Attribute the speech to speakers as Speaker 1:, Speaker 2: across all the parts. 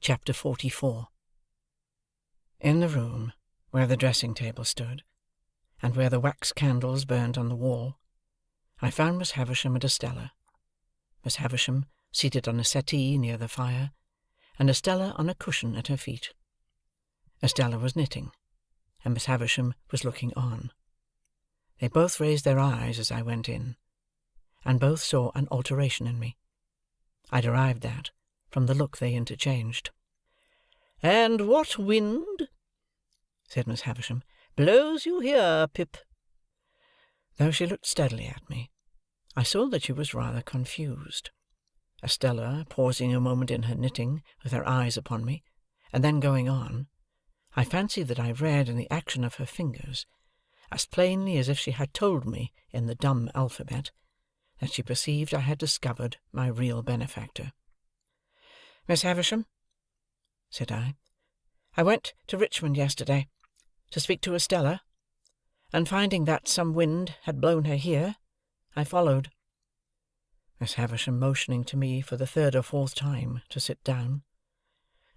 Speaker 1: Chapter 44. In the room where the dressing-table stood, and where the wax candles burned on the wall, I found Miss Havisham and Estella. Miss Havisham seated on a settee near the fire, and Estella on a cushion at her feet. Estella was knitting, and Miss Havisham was looking on. They both raised their eyes as I went in, and both saw an alteration in me. I derived that from the look they interchanged. "And what wind," said Miss Havisham, "blows you here, Pip?" Though she looked steadily at me, I saw that she was rather confused. Estella, pausing a moment in her knitting, with her eyes upon me, and then going on, I fancied that I read in the action of her fingers, as plainly as if she had told me in the dumb alphabet, that she perceived I had discovered my real benefactor. "Miss Havisham," said I went to Richmond yesterday, to speak to Estella, and finding that some wind had blown her here, I followed." Miss Havisham motioning to me for the third or fourth time to sit down,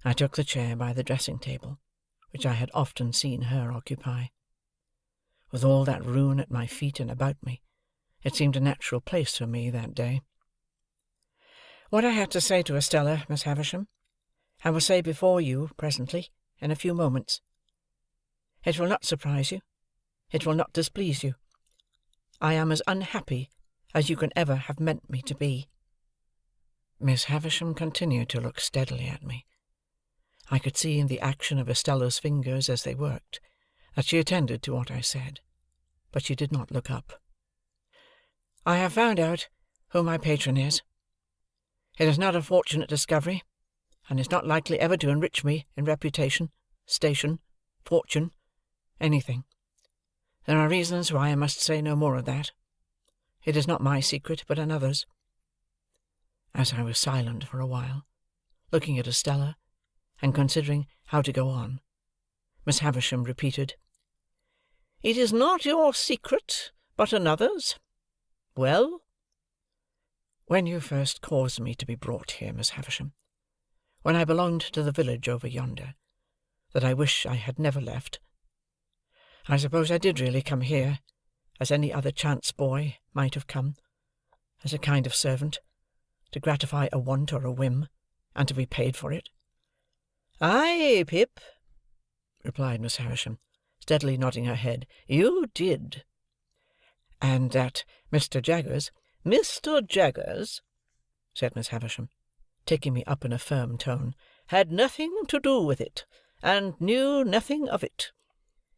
Speaker 1: I took the chair by the dressing-table, which I had often seen her occupy. With all that ruin at my feet and about me, it seemed a natural place for me that day. "What I had to say to Estella, Miss Havisham, I will say before you presently, in a few moments. It will not surprise you. It will not displease you. I am as unhappy as you can ever have meant me to be." Miss Havisham continued to look steadily at me. I could see in the action of Estella's fingers as they worked, that she attended to what I said, but she did not look up. "I have found out who my patron is. It is not a fortunate discovery, and is not likely ever to enrich me in reputation, station, fortune, anything. There are reasons why I must say no more of that. It is not my secret, but another's." As I was silent for a while, looking at Estella, and considering how to go on, Miss Havisham repeated, "It is not your secret, but another's. Well?" "When you first caused me to be brought here, Miss Havisham, when I belonged to the village over yonder, that I wish I had never left, I suppose I did really come here, as any other chance boy might have come, as a kind of servant, to gratify a want or a whim, and to be paid for it?" "Aye, Pip," replied Miss Havisham, steadily nodding her head, "you did." "And that Mr. Jaggers—" "Mr. Jaggers," said Miss Havisham, taking me up in a firm tone, "had nothing to do with it, and knew nothing of it.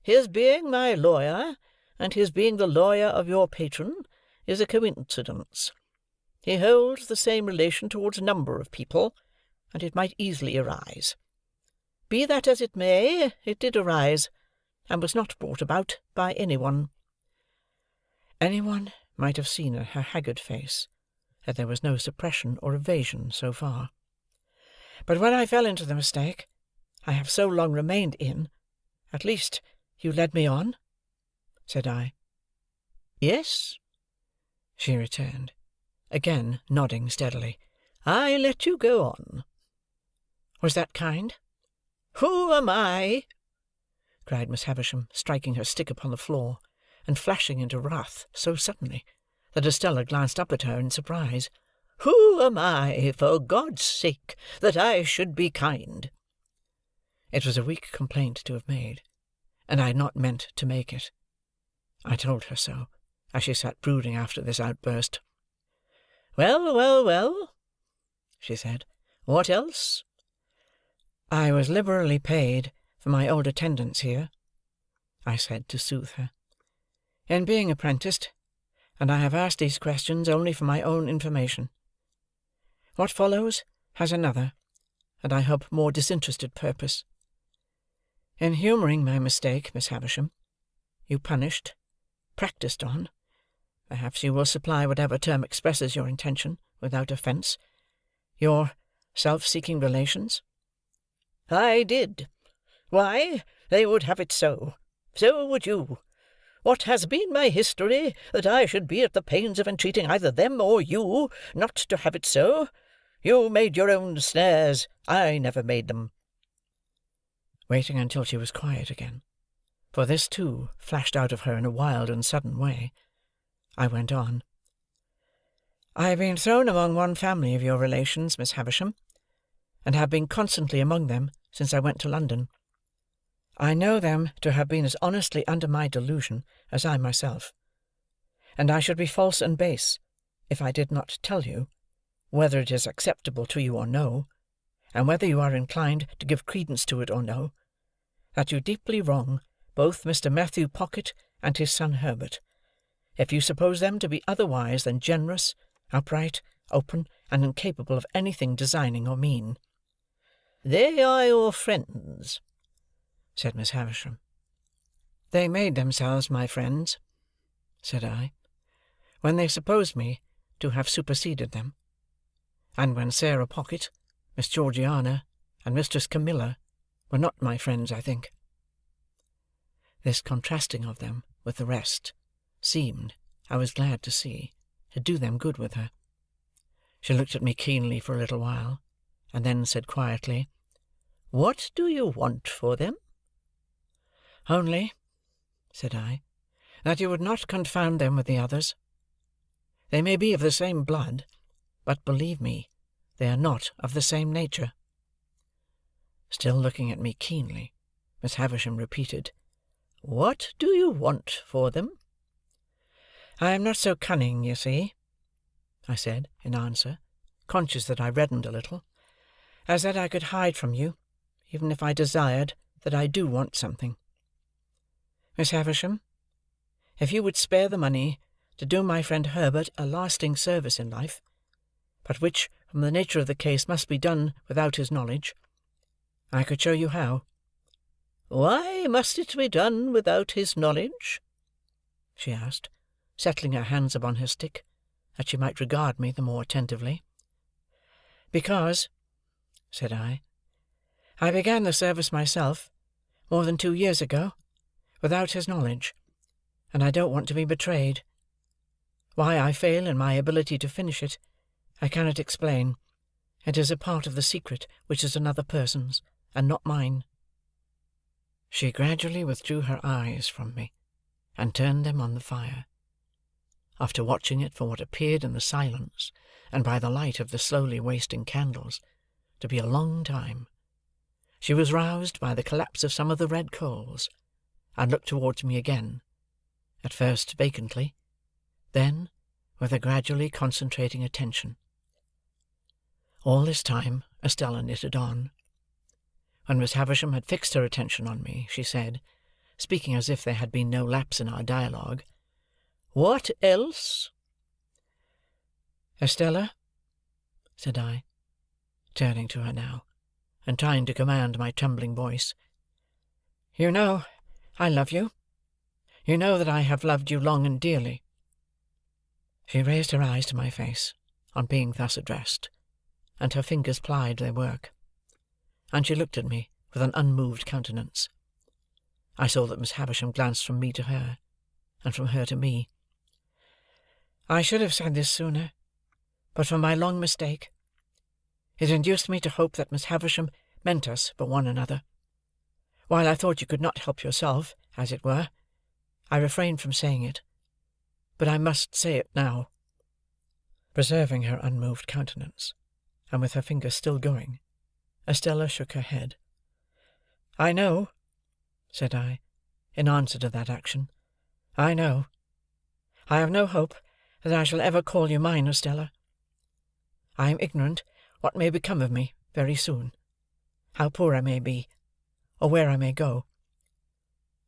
Speaker 1: His being my lawyer, and his being the lawyer of your patron, is a coincidence. He holds the same relation towards a number of people, and it might easily arise. Be that as it may, it did arise, and was not brought about by any one." Any one might have seen in her haggard face that there was no suppression or evasion so far. "But when I fell into the mistake I have so long remained in, at least you led me on?" said I. "Yes," she returned, again nodding steadily. "I let you go on." "Was that kind?" "Who am I?" cried Miss Havisham, striking her stick upon the floor, and flashing into wrath so suddenly that Estella glanced up at her in surprise. "Who am I, for God's sake, that I should be kind?" It was a weak complaint to have made, and I had not meant to make it. I told her so, as she sat brooding after this outburst. "Well, well, well," she said. "What else?" "I was liberally paid for my old attendance here," I said, to soothe her, "in being apprenticed, and I have asked these questions only for my own information. What follows has another, and I hope more disinterested purpose. In humouring my mistake, Miss Havisham, you punished, practised on, perhaps you will supply whatever term expresses your intention, without offence, your self-seeking relations." "I did. Why, they would have it so. So would you. What has been my history, that I should be at the pains of entreating either them or you not to have it so?
Speaker 2: You made your own snares. I never made them."
Speaker 1: Waiting until she was quiet again, for this too flashed out of her in a wild and sudden way, I went on. "I have been thrown among one family of your relations, Miss Havisham, and have been constantly among them since I went to London. I know them to have been as honestly under my delusion as I myself, and I should be false and base if I did not tell you, whether it is acceptable to you or no, and whether you are inclined to give credence to it or no, that you deeply wrong both Mr. Matthew Pocket and his son Herbert, if you suppose them to be otherwise than generous, upright, open, and incapable of anything designing or mean."
Speaker 2: "They are your friends,"
Speaker 1: said Miss Havisham. "They made themselves my friends," said I, "when they supposed me to have superseded them, and when Sarah Pocket, Miss Georgiana, and Mistress Camilla were not my friends, I think." This contrasting of them with the rest seemed, I was glad to see, to do them good with her. She looked at me keenly for a little while, and then said quietly, "What do you want for them?" "Only," said I, "that you would not confound them with the others. They may be of the same blood, but, believe me, they are not of the same nature." Still looking at me keenly, Miss Havisham repeated, "What do you want for them?" "I am not so cunning, you see," I said, in answer, conscious that I reddened a little, "as that I could hide from you, even if I desired, that I do want something. Miss Havisham, if you would spare the money to do my friend Herbert a lasting service in life, but which, from the nature of the case, must be done without his knowledge, I could show you how."
Speaker 2: "Why must it be done without his knowledge?"
Speaker 1: she asked, settling her hands upon her stick, that she might regard me the more attentively. "Because," said I began the service myself, more than 2 years ago, without his knowledge, and I don't want to be betrayed. Why I fail in my ability to finish it, I cannot explain. It is a part of the secret which is another person's, and not mine." She gradually withdrew her eyes from me, and turned them on the fire. After watching it for what appeared in the silence, and by the light of the slowly wasting candles, to be a long time, she was roused by the collapse of some of the red coals, and looked towards me again, at first vacantly, then with a gradually concentrating attention. All this time Estella knitted on. When Miss Havisham had fixed her attention on me, she said, speaking as if there had been no lapse in our dialogue, "What else?" "Estella," said I, turning to her now, and trying to command my trembling voice, "you know I love you. You know that I have loved you long and dearly." She raised her eyes to my face, on being thus addressed, and her fingers plied their work, and she looked at me with an unmoved countenance. I saw that Miss Havisham glanced from me to her, and from her to me. I should have said this sooner, but for my long mistake. It induced me to hope that Miss Havisham meant us for one another. While I thought you could not help yourself, as it were, I refrained from saying it, but I must say it now." Preserving her unmoved countenance, and with her fingers still going, Estella shook her head. "I know," said I, in answer to that action, "I know. I have no hope that I shall ever call you mine, Estella. I am ignorant what may become of me very soon, how poor I may be, or where I may go.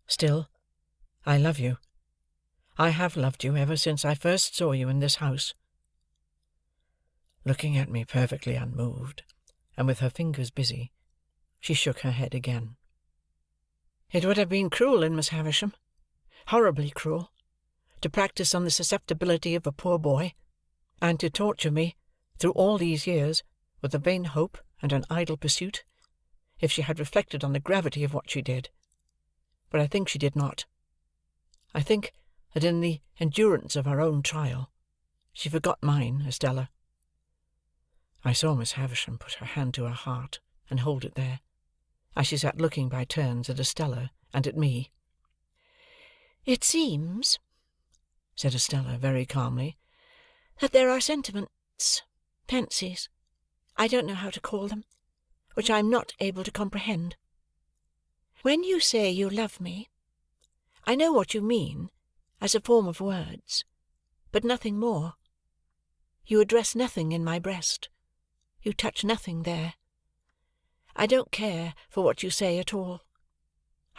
Speaker 1: Still, I love you. I have loved you ever since I first saw you in this house." Looking at me perfectly unmoved, and with her fingers busy, she shook her head again. "It would have been cruel in Miss Havisham, horribly cruel, to practise on the susceptibility of a poor boy, and to torture me, through all these years, with a vain hope and an idle pursuit, if she had reflected on the gravity of what she did. But I think she did not. I think that in the endurance of her own trial, she forgot mine, Estella." I saw Miss Havisham put her hand to her heart and hold it there, as she sat looking by turns at Estella and at me.
Speaker 2: "It seems," said Estella, very calmly, "that there are sentiments, fancies, I don't know how to call them, which I am not able to comprehend. When you say you love me, I know what you mean, as a form of words, but nothing more. You address nothing in my breast. You touch nothing there. I don't care for what you say at all.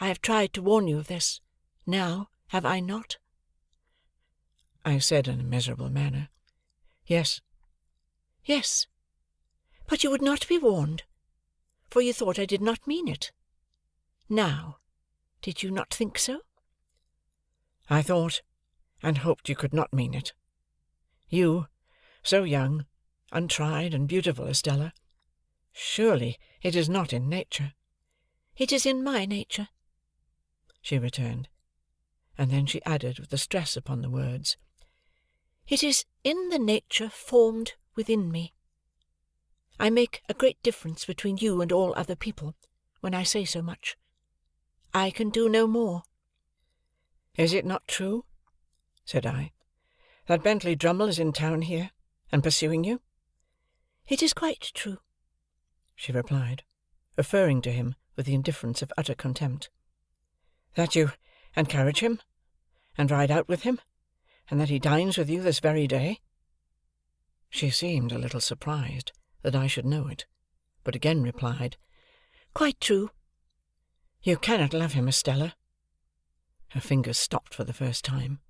Speaker 2: I have tried to warn you of this. Now, have I not?"
Speaker 1: I said in a miserable manner, "Yes."
Speaker 2: "Yes, but you would not be warned, for you thought I did not mean it. Now, did you not think so?"
Speaker 1: "I thought and hoped you could not mean it. You, so young, untried, and beautiful, Estella. Surely it is not in nature."
Speaker 2: "It is in my nature,"
Speaker 1: she returned. And then she added, with a stress upon the words,
Speaker 2: "It is in the nature formed within me. I make a great difference between you and all other people, when I say so much. I can do no more."
Speaker 1: "Is it not true," said I, "that Bentley Drummle is in town here, and pursuing you?"
Speaker 2: "It is quite true,"
Speaker 1: she replied, referring to him with the indifference of utter contempt. "That you encourage him, and ride out with him, and that he dines with you this very day?" She seemed a little surprised that I should know it, but again replied,
Speaker 2: "Quite true."
Speaker 1: "You cannot love him, Estella." Her fingers stopped for the first time,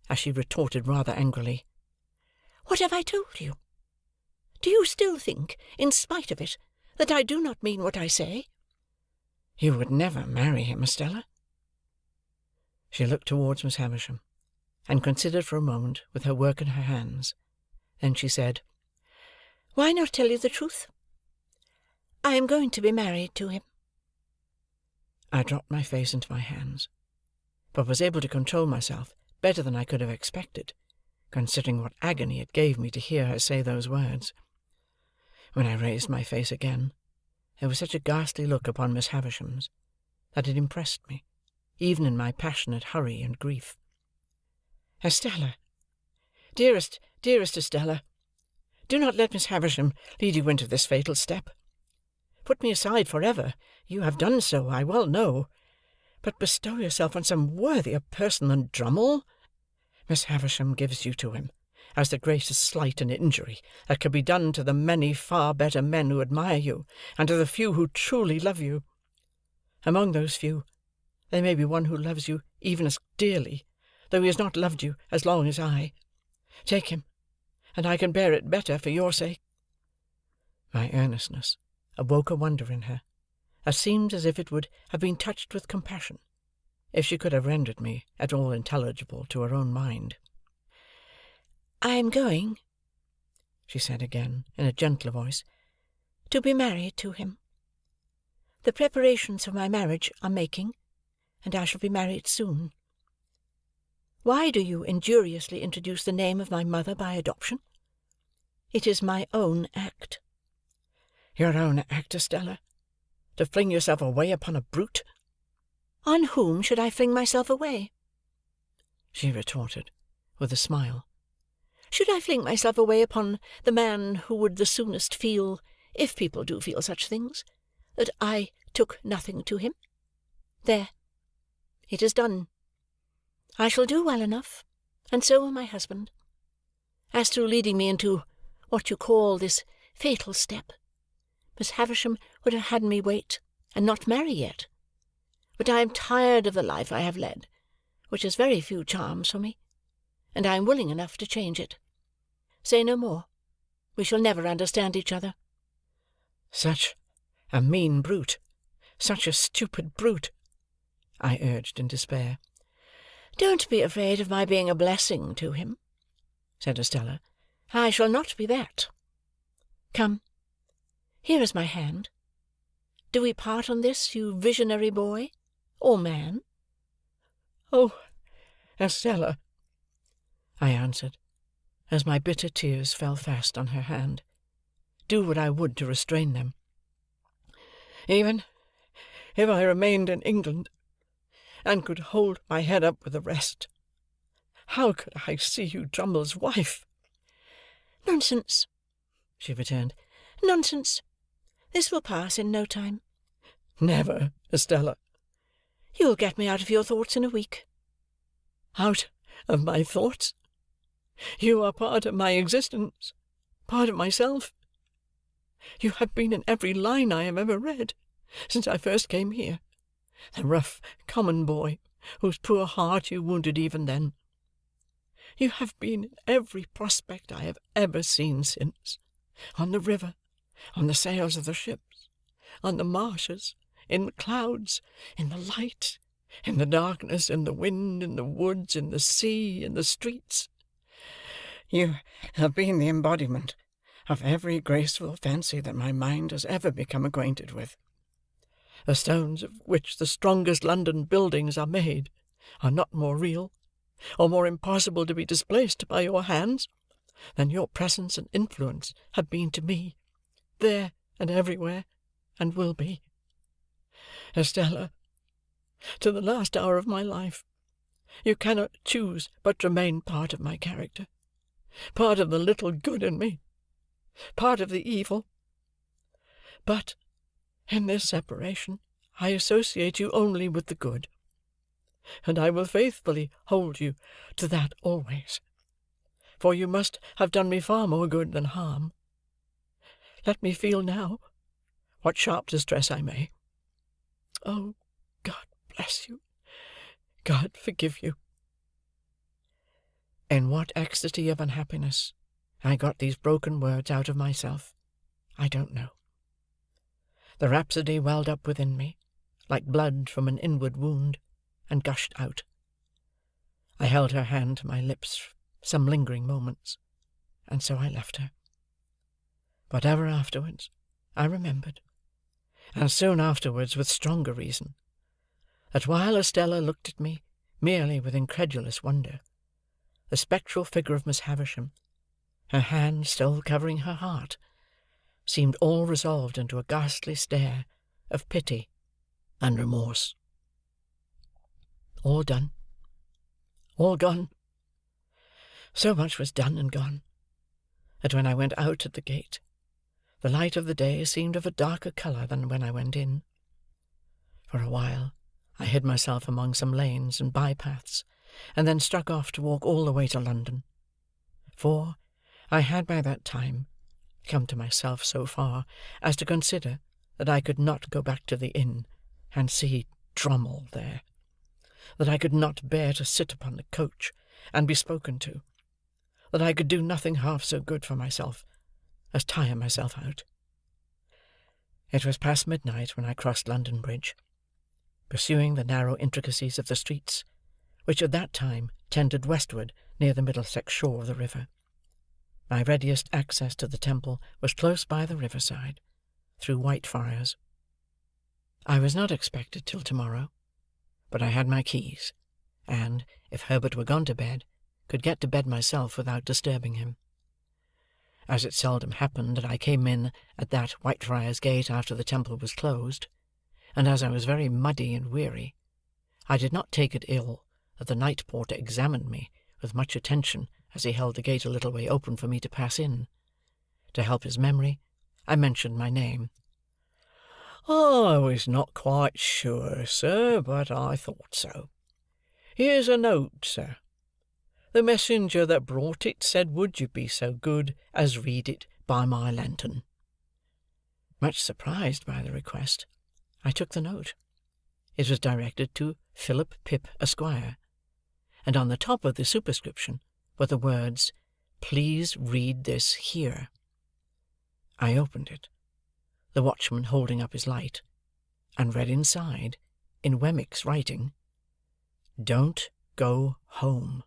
Speaker 1: as she retorted rather angrily,
Speaker 2: "What have I told you? Do you still think, in spite of it, that I do not mean what I say?"
Speaker 1: "You would never marry him, Estella." She looked towards Miss Havisham, and considered for a moment with her work in her hands. Then she said,
Speaker 2: "Why not tell you the truth? I am going to be married to him."
Speaker 1: I dropped my face into my hands, but was able to control myself better than I could have expected, considering what agony it gave me to hear her say those words. When I raised my face again, there was such a ghastly look upon Miss Havisham's, that it impressed me, even in my passionate hurry and grief. "Estella, dearest, dearest Estella, do not let Miss Havisham lead you into this fatal step. Put me aside for ever. You have done so, I well know. But bestow yourself on some worthier person than Drummle. Miss Havisham gives you to him, as the greatest slight and injury that could be done to the many far better men who admire you, and to the few who truly love you. Among those few, there may be one who loves you even as dearly, though he has not loved you as long as I. Take him, and I can bear it better for your sake." My earnestness awoke a wonder in her, that seemed as if it would have been touched with compassion, if she could have rendered me at all intelligible to her own mind.
Speaker 2: "I am going,"
Speaker 1: she said again, in a gentler voice,
Speaker 2: "to be married to him. The preparations for my marriage are making, and I shall be married soon. Why do you injuriously introduce the name of my mother by adoption? It is my own act."
Speaker 1: "Your own act, Estella? To fling yourself away upon a brute?"
Speaker 2: "On whom should I fling myself away?"
Speaker 1: she retorted, with a smile.
Speaker 2: "Should I fling myself away upon the man who would the soonest feel, if people do feel such things, that I took nothing to him? There. It is done. I shall do well enough, and so will my husband. As to leading me into what you call this fatal step, Miss Havisham would have had me wait, and not marry yet. But I am tired of the life I have led, which has very few charms for me, and I am willing enough to change it. Say no more. We shall never understand each other."
Speaker 1: "Such a mean brute, such a stupid brute!" I urged in despair.
Speaker 2: "Don't be afraid of my being a blessing to him," said Estella. "I shall not be that. Come, here is my hand. Do we part on this, you visionary boy, or man?"
Speaker 1: "Oh, Estella," I answered, as my bitter tears fell fast on her hand, do what I would to restrain them. Even if I remained in England, and could hold my head up with the rest, how could I see you Drummle's wife?"
Speaker 2: "Nonsense," she returned. "Nonsense. This will pass in no time."
Speaker 1: "Never, Estella."
Speaker 2: "You'll get me out of your thoughts in a week."
Speaker 1: "Out of my thoughts? You are part of my existence, part of myself. You have been in every line I have ever read, since I first came here. The rough, common boy, whose poor heart you wounded even then. You have been in every prospect I have ever seen since, on the river, on the sails of the ships, on the marshes, in the clouds, in the light, in the darkness, in the wind, in the woods, in the sea, in the streets. You have been the embodiment of every graceful fancy that my mind has ever become acquainted with. The stones of which the strongest London buildings are made are not more real, or more impossible to be displaced by your hands, than your presence and influence have been to me, there and everywhere, and will be. Estella, to the last hour of my life, you cannot choose but remain part of my character, part of the little good in me, part of the evil. But in this separation I associate you only with the good, and I will faithfully hold you to that always, for you must have done me far more good than harm. Let me feel now what sharp distress I may. Oh, God bless you! God forgive you!" In what ecstasy of unhappiness I got these broken words out of myself, I don't know. The rhapsody welled up within me, like blood from an inward wound, and gushed out. I held her hand to my lips some lingering moments, and so I left her. But ever afterwards I remembered, and soon afterwards with stronger reason, that while Estella looked at me merely with incredulous wonder, the spectral figure of Miss Havisham, her hand still covering her heart, seemed all resolved into a ghastly stare of pity and remorse. All done, all gone. So much was done and gone, that when I went out at the gate, the light of the day seemed of a darker colour than when I went in. For a while I hid myself among some lanes and by-paths, and then struck off to walk all the way to London. For I had by that time come to myself so far as to consider that I could not go back to the inn and see Drummle there, that I could not bear to sit upon the coach and be spoken to, that I could do nothing half so good for myself as tire myself out. It was past midnight when I crossed London Bridge, pursuing the narrow intricacies of the streets, which at that time tended westward near the Middlesex shore of the river. My readiest access to the Temple was close by the riverside, through Whitefriars. I was not expected till tomorrow, but I had my keys, and, if Herbert were gone to bed, could get to bed myself without disturbing him. As it seldom happened that I came in at that Whitefriars gate after the Temple was closed, and as I was very muddy and weary, I did not take it ill that the night porter examined me with much attention as he held the gate a little way open for me to pass in. To help his memory, I mentioned my name. "I was not quite sure, sir, but I thought so. Here's a note, sir. The messenger that brought it said would you be so good as read it by my lantern." Much surprised by the request, I took the note. It was directed to Philip Pip, Esquire, and on the top of the superscription were the words, "Please read this here." I opened it, the watchman holding up his light, and read inside, in Wemmick's writing, "Don't go home."